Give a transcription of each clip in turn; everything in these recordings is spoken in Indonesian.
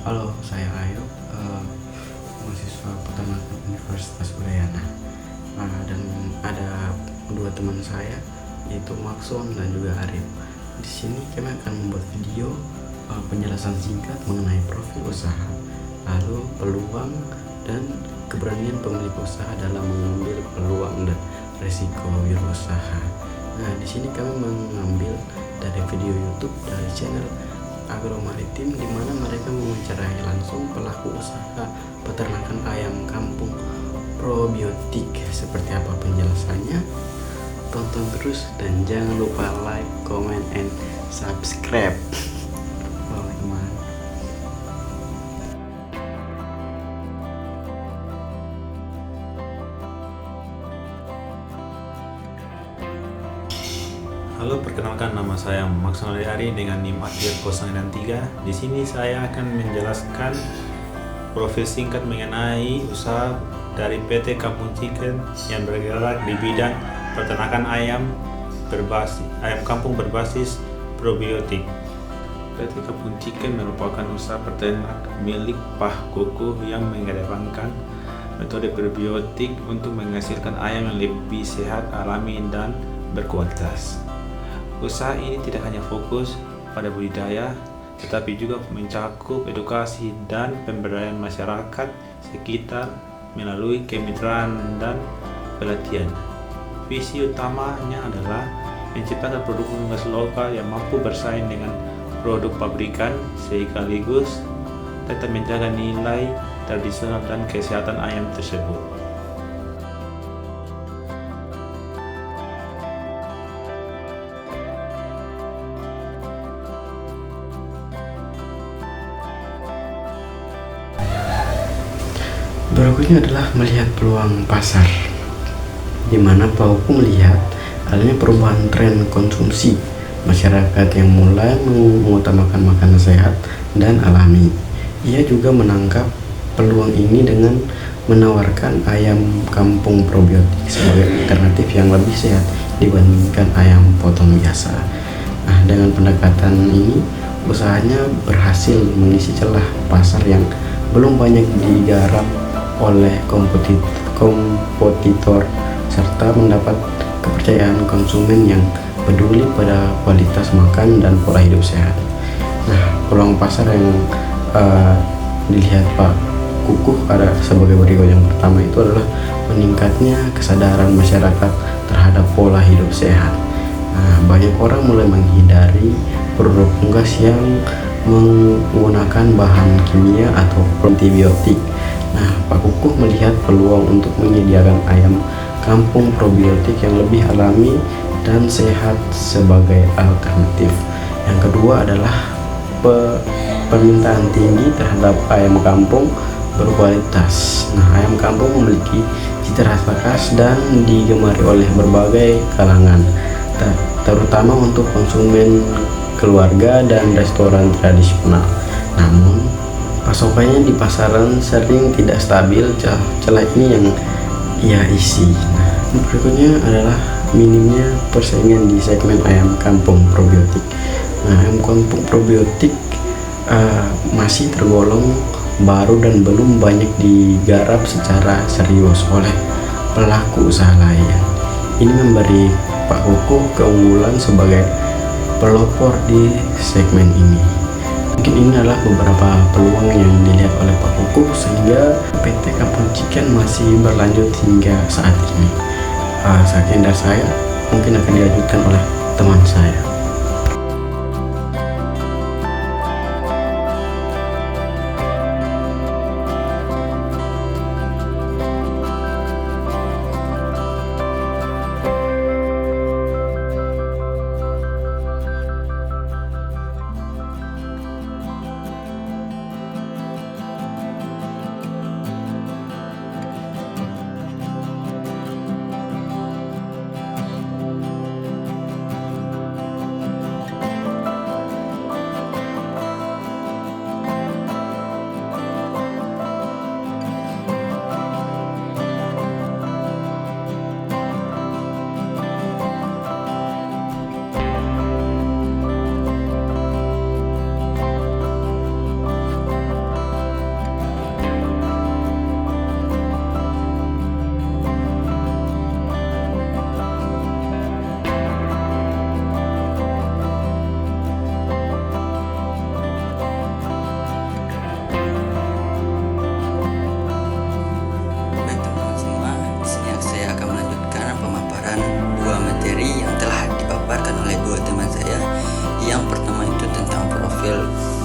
Halo, saya Ayu, mahasiswa peternakan Universitas Udayana. Dan ada dua teman saya, yaitu Maxon dan juga Arif. Di sini kami akan membuat video penjelasan singkat mengenai profil usaha, lalu peluang dan keberanian pemilik usaha dalam mengambil peluang dan risiko wirausaha. Nah, di sini kami mengambil dari video YouTube dari channel Agromaritim, di mana mereka mewawancarai langsung pelaku usaha peternakan ayam kampung probiotik. Seperti apa penjelasannya? Tonton terus dan jangan lupa like, comment, and subscribe. Oh, teman. Halo, perkenalkan nama saya Maxon Ari dengan NIM akhir 063. Di sini saya akan menjelaskan profil singkat mengenai usaha dari PT Kampung Chicken yang bergerak di bidang peternakan ayam kampung berbasis probiotik. PT Kampung Chicken merupakan usaha peternak milik Pak Kukuh yang mengedepankan metode probiotik untuk menghasilkan ayam yang lebih sehat, alami, dan berkualitas. Usaha ini tidak hanya fokus pada budidaya, tetapi juga mencakup edukasi dan pemberdayaan masyarakat sekitar melalui kemitraan dan pelatihan. Visi utamanya adalah menciptakan produk unggas lokal yang mampu bersaing dengan produk pabrikan, sekaligus tetap menjaga nilai tradisional dan kesehatan ayam tersebut. Berikutnya adalah melihat peluang pasar, di mana Pak Kukuh melihat adanya perubahan tren konsumsi masyarakat yang mulai mengutamakan makanan sehat dan alami. Ia juga menangkap peluang ini dengan menawarkan ayam kampung probiotik sebagai alternatif yang lebih sehat dibandingkan ayam potong biasa. Nah, dengan pendekatan ini, usahanya berhasil mengisi celah pasar yang belum banyak digarap oleh kompetitor serta mendapat kepercayaan konsumen yang peduli pada kualitas makan dan pola hidup sehat. Nah, peluang pasar yang dilihat Pak Kukuh ada sebagai berikut. Yang pertama itu adalah meningkatnya kesadaran masyarakat terhadap pola hidup sehat. Nah, banyak orang mulai menghindari produk unggas yang menggunakan bahan kimia atau antibiotik. Nah, Pak Kukuh melihat peluang untuk menyediakan ayam kampung probiotik yang lebih alami dan sehat sebagai alternatif. Yang kedua adalah permintaan tinggi terhadap ayam kampung berkualitas. Nah, ayam kampung memiliki cita rasa khas dan digemari oleh berbagai kalangan, terutama untuk konsumen keluarga dan restoran tradisional. Namun, pasokannya di pasaran sering tidak stabil. Celah ini yang ia isi. Nah, berikutnya adalah minimnya persaingan di segmen ayam kampung probiotik. Nah, ayam kampung probiotik masih tergolong baru dan belum banyak digarap secara serius oleh pelaku usaha lain. Ini memberi Pak Kukuh keunggulan sebagai pelopor di segmen ini. Mungkin ini adalah beberapa peluang yang dilihat oleh Pak Kukuh sehingga PT Kampung Chicken masih berlanjut hingga saat ini. Sekian dari saya, mungkin akan dilanjutkan oleh teman saya.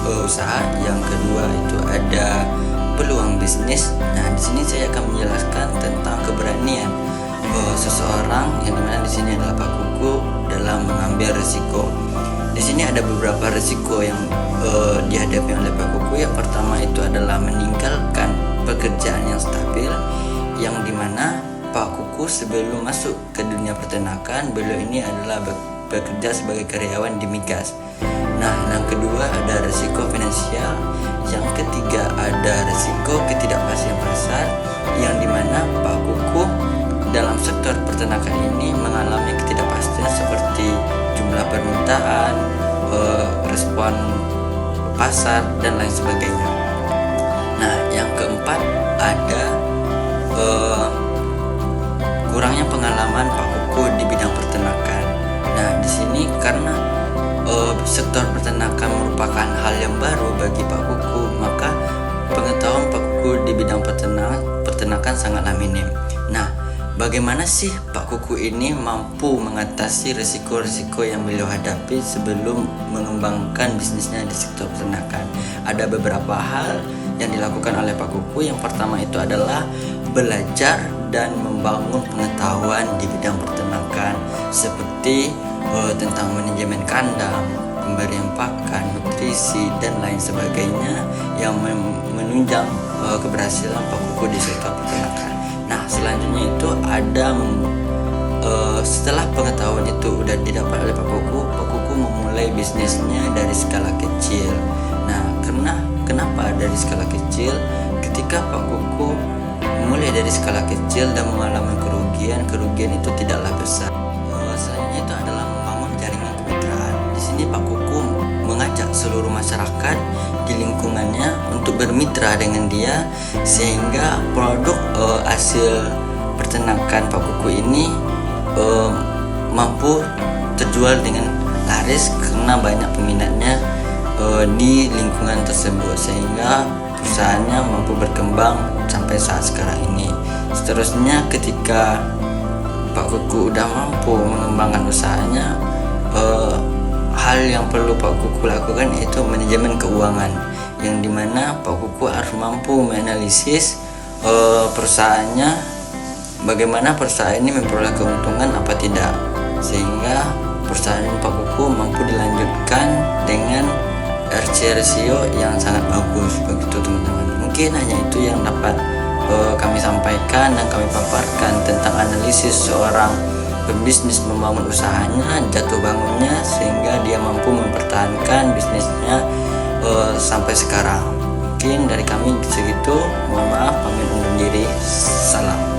usaha, yang kedua itu ada peluang bisnis. Nah, di sini saya akan menjelaskan tentang keberanian seseorang, yang dimana di sini adalah Pak Kuku dalam mengambil risiko. Di sini ada beberapa risiko yang dihadapi oleh Pak Kuku. Yang pertama itu adalah meninggalkan pekerjaan yang stabil, yang dimana Pak Kuku sebelum masuk ke dunia peternakan, beliau ini adalah bekerja sebagai karyawan di migas. Nah, yang kedua ada risiko finansial, yang ketiga ada risiko ketidakpastian pasar, yang dimana Pak Kuku dalam sektor peternakan ini mengalami ketidakpastian seperti jumlah permintaan, respon pasar, dan lain sebagainya. Nah, yang keempat ada kurangnya pengalaman Pak Kuku di bidang peternakan. Nah, di sini karena sektor peternakan merupakan hal yang baru bagi Pak Kuku, maka pengetahuan Pak Kuku di bidang peternakan sangatlah minim. Nah, bagaimana sih Pak Kuku ini mampu mengatasi risiko-risiko yang beliau hadapi sebelum mengembangkan bisnisnya di sektor peternakan? Ada beberapa hal yang dilakukan oleh Pak Kuku. Yang pertama itu adalah belajar dan membangun pengetahuan di bidang peternakan, seperti tentang manajemen kandang, pemberian pakan, nutrisi, dan lain sebagainya, yang menunjang keberhasilan Pak Kuku di sektor peternakan. Nah, selanjutnya itu ada setelah pengetahuan itu sudah didapat oleh Pak Kuku memulai bisnisnya dari skala kecil. Nah, kenapa dari skala kecil? Ketika Pak Kuku mulai dari skala kecil dan mengalami kerugian itu tidaklah besar. Selanjutnya itu adalah membangun jaringan kemitraan. Di sini Pak Kuku mengajak seluruh masyarakat di lingkungannya untuk bermitra dengan dia, sehingga produk hasil peternakan Pak Kuku ini mampu terjual dengan laris karena banyak peminatnya di lingkungan tersebut, sehingga perusahaannya mampu berkembang sampai saat sekarang ini. Seterusnya, ketika Pak Kuku udah mampu mengembangkan usahanya, hal yang perlu Pak Kuku lakukan yaitu manajemen keuangan, yang dimana Pak Kuku harus mampu menganalisis perusahaannya, bagaimana perusahaan ini memperoleh keuntungan apa tidak, sehingga perusahaan Pak Kuku mampu dilanjutkan dengan RC ratio yang sangat bagus. Begitu teman-teman, mungkin hanya itu yang dapat kami sampaikan dan kami paparkan tentang analisis seorang pebisnis membangun usahanya, jatuh bangunnya, sehingga dia mampu mempertahankan bisnisnya sampai sekarang. Mungkin dari kami segitu, mohon maaf, pamit undur diri, salam.